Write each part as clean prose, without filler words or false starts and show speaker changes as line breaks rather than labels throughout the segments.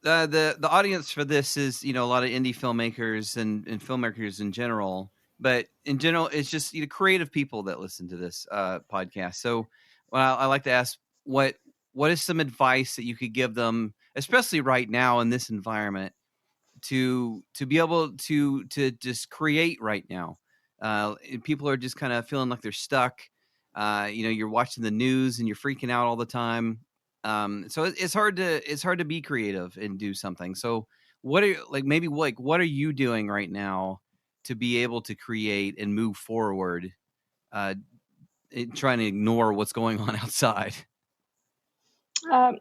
The audience for this is, a lot of indie filmmakers and filmmakers in general. But in general, it's just creative people that listen to this podcast. So, well, I like to ask what is some advice that you could give them, especially right now in this environment, to be able to just create right now. People are just kind of feeling like they're stuck. You're watching the news and you're freaking out all the time. So it's hard to be creative and do something. So what are what are you doing right now to be able to create and move forward, trying to ignore what's going on outside?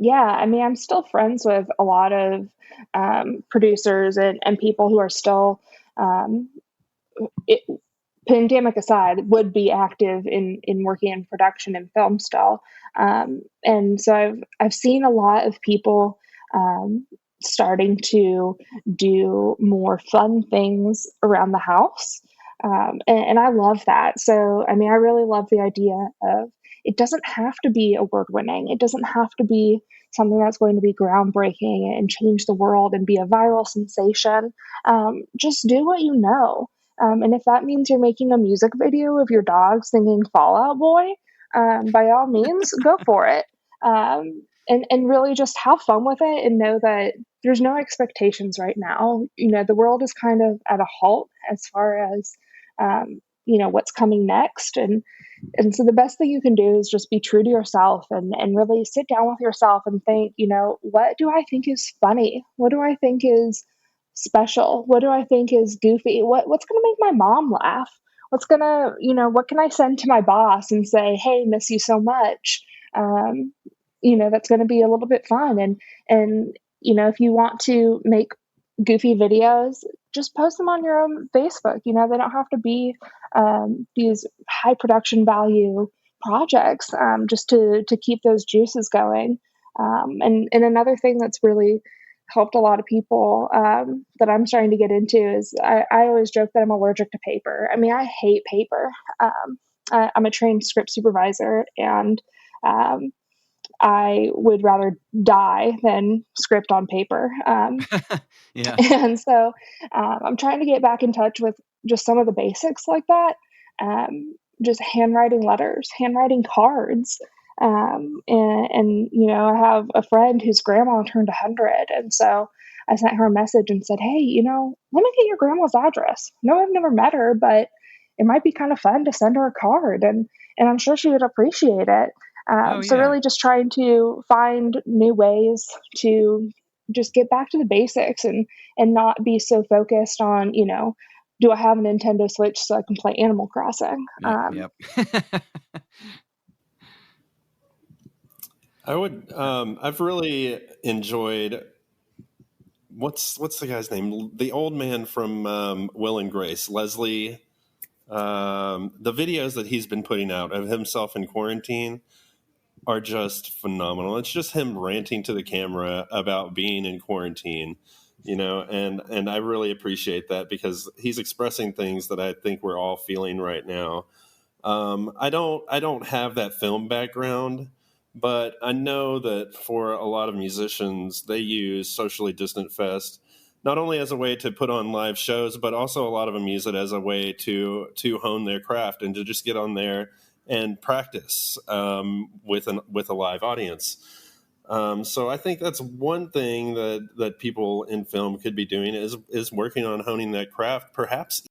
Yeah, I mean, I'm still friends with a lot of producers and people who are still, um, it, pandemic aside, would be active in working in production and film still. And so I've seen a lot of people starting to do more fun things around the house. And I love that. So, I mean, I really love the idea of it doesn't have to be award winning. It doesn't have to be something that's going to be groundbreaking and change the world and be a viral sensation. Just do what you know. And if that means you're making a music video of your dog singing Fallout Boy, by all means, go for it. And really just have fun with it and know that there's no expectations right now. The world is kind of at a halt as far as, what's coming next. And so the best thing you can do is just be true to yourself and really sit down with yourself and think, what do I think is funny? What do I think is special? What do I think is goofy? What's going to make my mom laugh? What can I send to my boss and say, hey, miss you so much? That's going to be a little bit fun. And if you want to make goofy videos, just post them on your own Facebook. They don't have to be these high production value projects, just to keep those juices going. And another thing that's really helped a lot of people that I'm starting to get into is I always joke that I'm allergic to paper. I mean, I hate paper. I'm a trained script supervisor, and um, I would rather die than script on paper.
Yeah.
And so I'm trying to get back in touch with just some of the basics like that. Just handwriting letters, handwriting cards. I have a friend whose grandma turned 100. And so I sent her a message and said, hey, let me get your grandma's address. No, I've never met her, but it might be kind of fun to send her a card. And I'm sure she would appreciate it.
Oh
So
yeah.
really just trying to find new ways to just get back to the basics and not be so focused on, do I have a Nintendo Switch so I can play Animal Crossing?
Yep. Yep.
I've really enjoyed what's the guy's name? The old man from Will and Grace, Leslie. The videos that he's been putting out of himself in quarantine are just phenomenal. It's just him ranting to the camera about being in quarantine, and I really appreciate that because he's expressing things that I think we're all feeling right now. I don't have that film background, but I know that for a lot of musicians, they use Socially Distant Fest not only as a way to put on live shows, but also a lot of them use it as a way to hone their craft and to just get on there and practice with a live audience. So I think that's one thing that people in film could be doing is working on honing that craft, perhaps